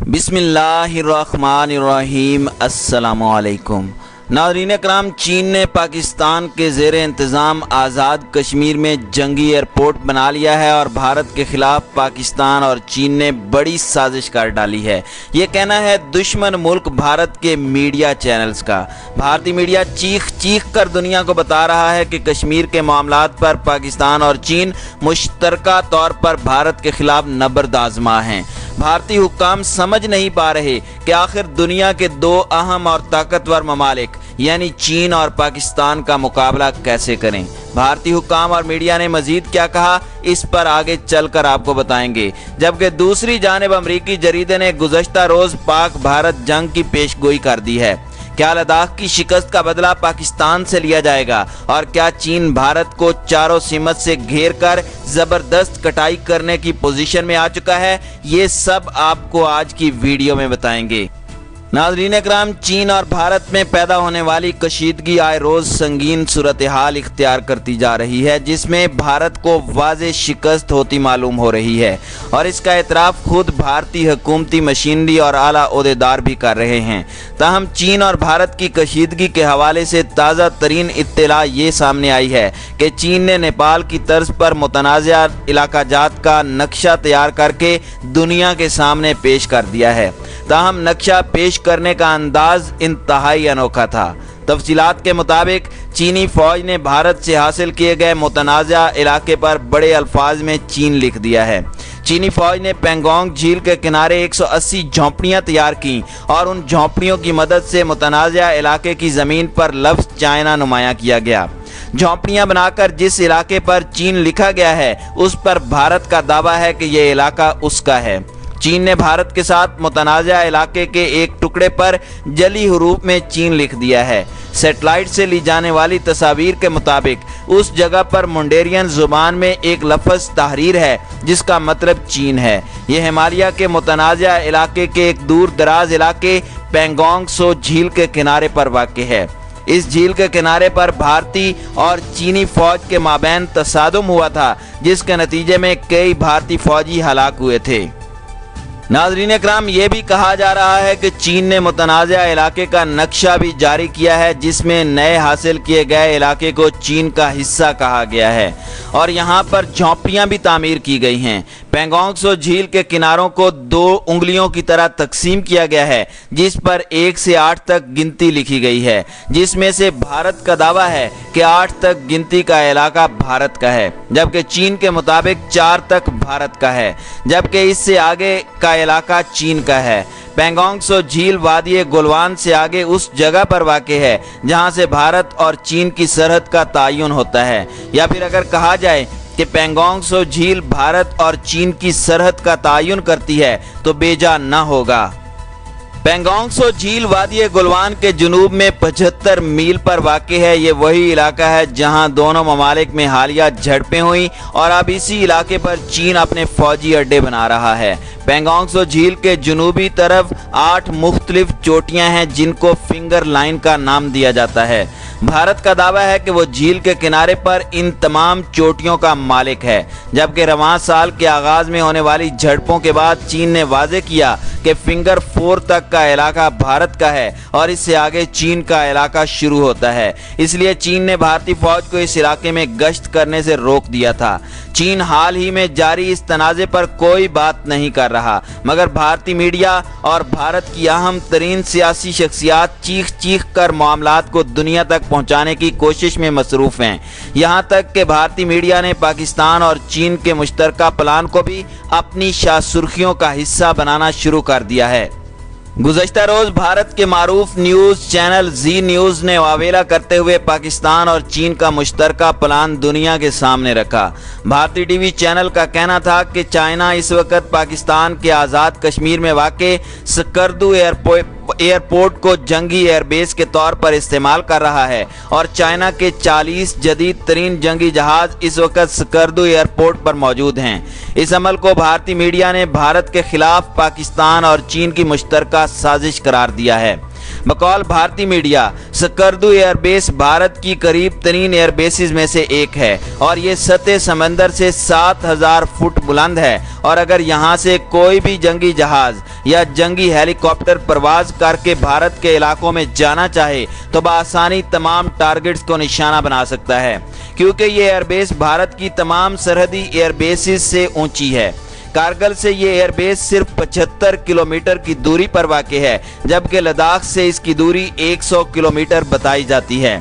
बिस्मिल्लाहिर्रहमानिर्रहीम। अस्सलामुअलैकुम नाज़रीन कराम, चीन ने पाकिस्तान के ज़ेर इंतज़ाम आज़ाद कश्मीर में जंगी एयरपोर्ट बना लिया है और भारत के ख़िलाफ़ पाकिस्तान और चीन ने बड़ी साजिश कर डाली है। ये कहना है दुश्मन मुल्क भारत के मीडिया चैनल्स का। भारतीय मीडिया चीख चीख कर दुनिया को बता रहा है कि कश्मीर के मामलात पर पाकिस्तान और चीन मुश्तरका तौर पर भारत के ख़िलाफ़ नबर्द आज़मा हैं। भारतीय हुक्काम समझ नहीं पा रहे कि आखिर दुनिया के दो अहम और ताकतवर ममालिक यानी चीन और पाकिस्तान का मुकाबला कैसे करें। भारतीय हुक्काम और मीडिया ने मजीद क्या कहा, इस पर आगे चलकर आपको बताएंगे। जबकि दूसरी जानिब अमरीकी जरीदे ने गुज़श्ता रोज़ पाक भारत जंग की पेशगोई कर दी है। क्या लद्दाख की शिकस्त का बदला पाकिस्तान से लिया जाएगा और क्या चीन भारत को चारों सिमत से घेर कर जबरदस्त कटाई करने की पोजीशन में आ चुका है, ये सब आपको आज की वीडियो में बताएंगे। नाज़रीन इकराम, चीन और भारत में पैदा होने वाली कशीदगी आए रोज़ संगीन सूरत हाल इख्तियार करती जा रही है, जिसमें भारत को वाज़ेह शिकस्त होती मालूम हो रही है और इसका एतराफ़ खुद भारतीय हुकूमती मशीनरी और आला ओहदेदार भी कर रहे हैं। ताहम चीन और भारत की कशीदगी के हवाले से ताज़ा तरीन इत्तला ये सामने आई है कि चीन ने नेपाल की तर्ज पर मुतनाज़ा इलाका जात का नक्शा तैयार करके दुनिया के सामने पेश कर दिया है। ताहम नक्शा पेश करने का अंदाज इंतहाई अनोखा था। तफसीलात के मुताबिक चीनी फौज ने भारत से हासिल किए गए मुतनाज़ा इलाके पर बड़े अल्फाज में चीन लिख दिया है। चीनी फौज ने पेंगोंग झील के किनारे 180 झोंपड़ियां तैयार की और उन झोंपड़ियों की मदद से मुतनाज़ा इलाके की ज़मीन पर लफ्ज़ चाइना नुमाया किया गया। झोंपड़ियां बनाकर जिस इलाके पर चीन लिखा गया है उस पर भारत का दावा है कि यह इलाका उसका है। चीन ने भारत के साथ मुतनाज़ा इलाके के एक टुकड़े पर जली हरूफ में चीन लिख दिया है। सैटेलाइट से ली जाने वाली तस्वीर के मुताबिक उस जगह पर मुंडेरियन जुबान में एक लफ्ज़ तहरीर है जिसका मतलब चीन है। यह हिमालय के मुतनाज़ा इलाके के एक दूर दराज इलाके पेंगोंग त्सो झील के किनारे पर वाक़ है। इस झील के किनारे पर भारतीय और चीनी फौज के माबैन तसादुम हुआ था, जिसके नतीजे में कई भारतीय फौजी हलाक हुए थे। नाज़रीन इकराम, ये भी कहा जा रहा है कि चीन ने मुतनाज़ा इलाके का नक्शा भी जारी किया है, जिसमें नए हासिल किए गए इलाके को चीन का हिस्सा कहा गया है और यहाँ पर झोंपड़ियाँ भी तामीर की गई हैं। पेंगोंग त्सो झील के किनारों को 2 उंगलियों की तरह तकसीम किया गया है, जिस पर 1 से 8 तक गिनती लिखी गई है, जिसमें से भारत का दावा है कि 8 तक गिनती का इलाका भारत का है, जबकि चीन के मुताबिक 4 तक भारत का है, जबकि इससे आगे का इलाका चीन का है। पेंगोंग त्सो झील वादी गुलवान से आगे उस जगह पर वाक़ है जहां से भारत और चीन की सरहद का तयन होता है, या फिर अगर कहा जाए कि पेंगोंग त्सो झील भारत और चीन की सरहद का तयन करती है तो बेजा न होगा। पेंगोंग त्सो झील वादी गुलवान के जुनूब में 75 मील पर वाक़ है। ये वही इलाका है जहां दोनों ममालिक में हालिया झड़पें हुई और अब इसी इलाके पर चीन अपने फौजी अड्डे बना रहा है। पेंगोंग त्सो झील के जुनूबी तरफ 8 मुख्तलिफ चोटियां हैं जिनको फिंगर लाइन का नाम दिया जाता है। भारत का दावा है कि वो झील के किनारे पर इन तमाम चोटियों का मालिक है, जबकि रवां साल के आगाज में होने वाली झड़पों के बाद चीन ने वाज़ेह किया कि फिंगर 4 तक का इलाका भारत का है और इससे आगे चीन का इलाका शुरू होता है। इसलिए चीन ने भारतीय फौज को इस इलाके में गश्त करने से रोक दिया था। चीन हाल ही में जारी इस तनाज़े पर कोई बात नहीं कर रहा, मगर भारतीय मीडिया और भारत की अहम तरीन सियासी शख्सियात चीख चीख कर मामलात को दुनिया तक पहुंचाने की कोशिश में मसरूफ़ हैं। यहाँ तक कि भारतीय मीडिया ने पाकिस्तान और चीन के मुश्तरका प्लान को भी अपनी शाह सुर्खियों का हिस्सा बनाना शुरू कर दिया है। गुज़श्ता रोज़ भारत के मारूफ न्यूज़ चैनल जी न्यूज़ ने वावेला करते हुए पाकिस्तान और चीन का मुश्तरका प्लान दुनिया के सामने रखा। भारतीय टीवी चैनल का कहना था कि चाइना इस वक्त पाकिस्तान के आज़ाद कश्मीर में वाक़े स्कर्दू एयरपोर्ट को जंगी एयरबेस के तौर पर इस्तेमाल कर रहा है और चाइना के 40 जदीद तरीन जंगी जहाज इस वक्त स्कर्दू एयरपोर्ट पर मौजूद हैं। इस अमल को भारतीय मीडिया ने भारत के खिलाफ पाकिस्तान और चीन की मुश्तरका साजिश करार दिया है। बकौल भारतीय मीडिया, स्कर्दू एयरबेस भारत की करीब तरीन एयरबेसेस में से एक है और ये सतह समंदर से 7000 फुट बुलंद है और अगर यहाँ से कोई भी जंगी जहाज या जंगी हेलीकॉप्टर परवाज करके भारत के इलाकों में जाना चाहे तो बआसानी तमाम टारगेट्स को निशाना बना सकता है, क्योंकि ये एयरबेस भारत की तमाम सरहदी एयरबेसेस से ऊंची है। कारगिल से ये एयरबेस सिर्फ 75 किलोमीटर की दूरी पर वाक़ है, जबकि लद्दाख से इसकी दूरी 100 किलोमीटर बताई जाती है।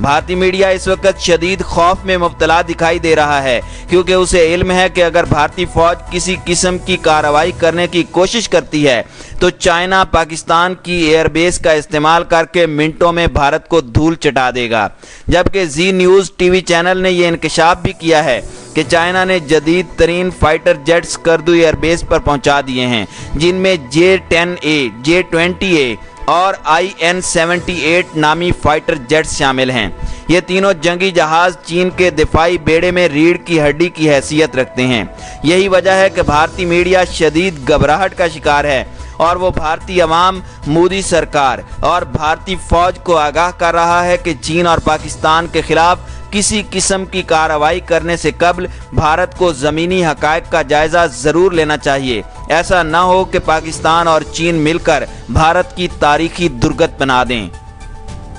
भारतीय मीडिया इस वक्त शदीद खौफ में मुब्तला दिखाई दे रहा है, क्योंकि उसे इल्म है कि अगर भारतीय फौज किसी किस्म की कार्रवाई करने की कोशिश करती है तो चाइना पाकिस्तान की एयरबेस का इस्तेमाल करके मिनटों में भारत को धूल चटा देगा। जबकि जी न्यूज़ टीवी चैनल ने यह इंकशाफ भी किया है कि चाइना ने जदीद तरीन फाइटर जेट्स स्कर्दू एयरबेस पर पहुंचा दिए हैं, जिनमें J-10A, J-20A और IN-78 नामी फाइटर जेट्स शामिल हैं। ये तीनों जंगी जहाज चीन के दिफाई बेड़े में रीढ़ की हड्डी की हैसियत रखते हैं। यही वजह है कि भारतीय मीडिया शदीद घबराहट का शिकार है और वो भारतीय अवाम, मोदी सरकार और भारतीय फौज को आगाह कर रहा है कि चीन और पाकिस्तान के खिलाफ किसी किस्म की कार्रवाई करने से कबल भारत को ज़मीनी हक़ाइक़ का जायज़ा ज़रूर लेना चाहिए। ऐसा न हो कि पाकिस्तान और चीन मिलकर भारत की तारीखी दुर्गत बना दें।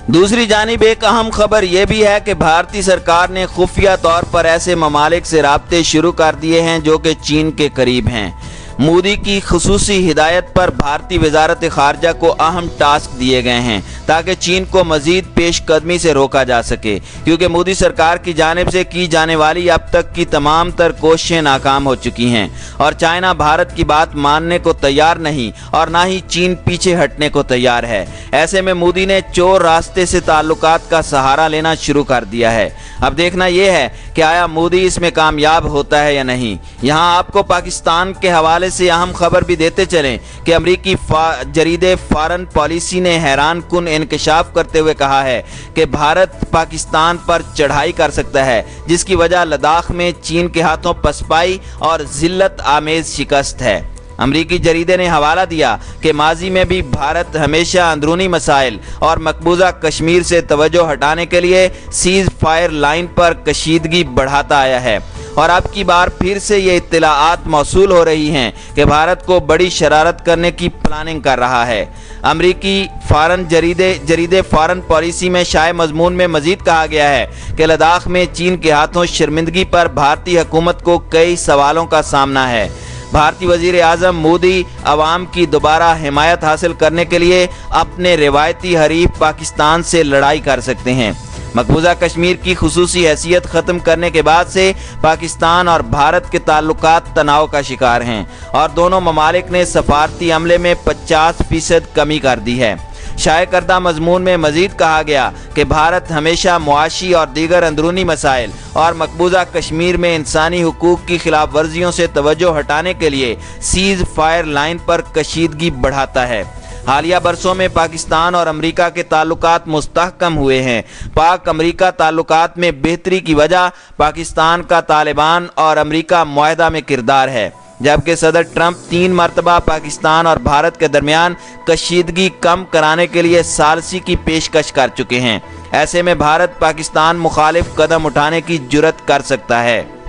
दूसरी जानिब एक अहम खबर यह भी है कि भारतीय सरकार ने खुफिया तौर पर ऐसे ममालिक से राब्ते शुरू कर दिए हैं जो कि चीन के करीब हैं। मोदी की खुसूसी हिदायत पर भारतीय वजारत खारजा को अहम टास्क दिए गए हैं ताकि चीन को मजीद पेशकदमी से रोका जा सके, क्योंकि मोदी सरकार की जानिब से की जाने वाली अब तक की तमाम तर कोशिशें नाकाम हो चुकी हैं और चाइना भारत की बात मानने को तैयार नहीं और ना ही चीन पीछे हटने को तैयार है। ऐसे में मोदी ने चोर रास्ते से ताल्लुकात का सहारा लेना शुरू कर दिया है। अब देखना यह है कि आया मोदी इसमें कामयाब होता है या नहीं। यहाँ आपको पाकिस्तान के हवाले से अहम खबर भी देते चलें कि अमरीकी जरीदे फॉरेन पॉलिसी ने हैरान कुन इंकशाफ करते हुए कहा है कि भारत पाकिस्तान पर चढ़ाई कर सकता है, जिसकी वजह लद्दाख में चीन के हाथों पसपाई और जिल्लत आमेज शिकस्त है। अमरीकी जरीदे ने हवाला दिया कि माजी में भी भारत हमेशा अंदरूनी मसाइल और मकबूजा कश्मीर से तवज्जो हटाने के लिए सीज फायर लाइन पर कशीदगी बढ़ाता आया है और अब की बार फिर से ये इत्तलाआत मौसूल हो रही हैं कि भारत को बड़ी शरारत करने की प्लानिंग कर रहा है। अमरीकी फॉरेन जरीदे फॉरेन पॉलिसी में शाये मजमून में मजीद कहा गया है कि लद्दाख में चीन के हाथों शर्मिंदगी पर भारतीय हुकूमत को कई सवालों का सामना है। भारतीय वजीर आज़म मोदी अवाम की दोबारा हिमायत हासिल करने के लिए अपने रिवायती हरीफ पाकिस्तान से लड़ाई कर सकते हैं। मकबूजा कश्मीर की खुसूसी हैसियत ख़त्म करने के बाद से पाकिस्तान और भारत के ताल्लुकात तनाव का शिकार हैं और दोनों ममालिक ने सफारती अमले में 50% कमी कर दी है। शाये करदा मजमून में मजीद कहा गया कि भारत हमेशा मुआशी और दीगर अंदरूनी मसाइल और मकबूजा कश्मीर में इंसानी हुकूक की खिलाफ वर्जियों से तवज्जो हटाने के लिए सीज फायर लाइन पर कशीदगी बढ़ाता है। हालिया बरसों में पाकिस्तान और अमरीका के ताल्लुकात मुस्तहकम हुए हैं। पाक अमरीका ताल्लुकात में बेहतरी की वजह पाकिस्तान का तालिबान और अमरीका मुआहदा में किरदार है, जबकि सदर ट्रंप 3 मरतबा पाकिस्तान और भारत के दरमियान कशीदगी कम कराने के लिए सालसी की पेशकश कर चुके हैं। ऐसे में भारत पाकिस्तान मुखालिफ कदम उठाने की जुर्रत कर सकता है।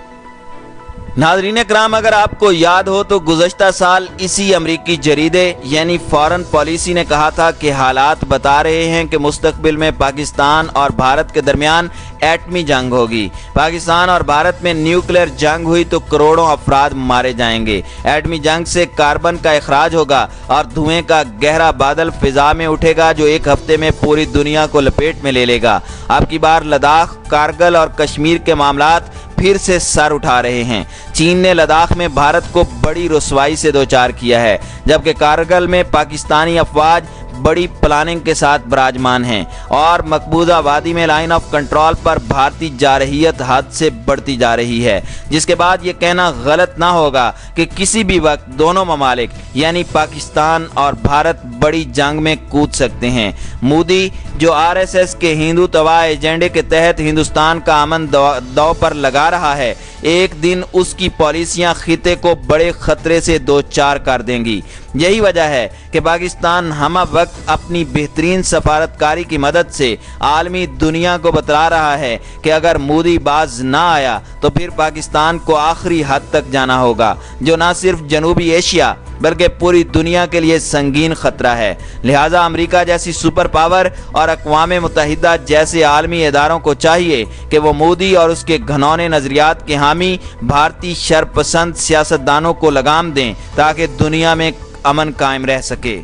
नाज़रीन कराम, अगर आपको याद हो तो गुज़श्ता साल इसी अमरीकी जरीदे यानी फॉरेन पॉलिसी ने कहा था कि हालात बता रहे हैं कि मुस्तक़बिल में पाकिस्तान और भारत के दरमियान एटमी जंग होगी। पाकिस्तान और भारत में न्यूक्लियर जंग हुई तो करोड़ों अफराद मारे जाएंगे। एटमी जंग से कार्बन का इखराज होगा और धुएं का गहरा बादल फिजा में उठेगा जो एक हफ्ते में पूरी दुनिया को लपेट में ले लेगा। अब की बार लद्दाख, कारगिल और कश्मीर के मामलात फिर से सर उठा रहे हैं। चीन ने लद्दाख में भारत को बड़ी रुसवाई से दो चार किया है, जबकि कारगिल में पाकिस्तानी अफवाज बड़ी प्लानिंग के साथ विराजमान हैं और मकबूजा वादी में लाइन ऑफ कंट्रोल पर भारतीय जारहियत हद से बढ़ती जा रही है, जिसके बाद ये कहना गलत ना होगा कि किसी भी वक्त दोनों ममालिक यानी पाकिस्तान और भारत बड़ी जंग में कूद सकते हैं। मोदी जो RSS के हिंदुत्व एजेंडे के तहत हिंदुस्तान का अमन दांव पर लगा रहा है, एक दिन उसकी पॉलिसियां खिते को बड़े खतरे से दो चार कर देंगी। یہی وجہ ہے کہ پاکستان ہمہ وقت اپنی بہترین سفارتکاری کی مدد سے عالمی دنیا کو بتلا رہا ہے کہ اگر مودی باز نہ آیا تو پھر پاکستان کو آخری حد تک جانا ہوگا، جو نہ صرف جنوبی ایشیا بلکہ پوری دنیا کے لیے سنگین خطرہ ہے۔ لہٰذا امریکہ جیسی سپر پاور اور اقوام متحدہ جیسے عالمی اداروں کو چاہیے کہ وہ مودی اور اس کے گھنونے نظریات کے حامی بھارتی شرپسند سیاستدانوں کو لگام دیں تاکہ دنیا میں امن قائم رہ سکے۔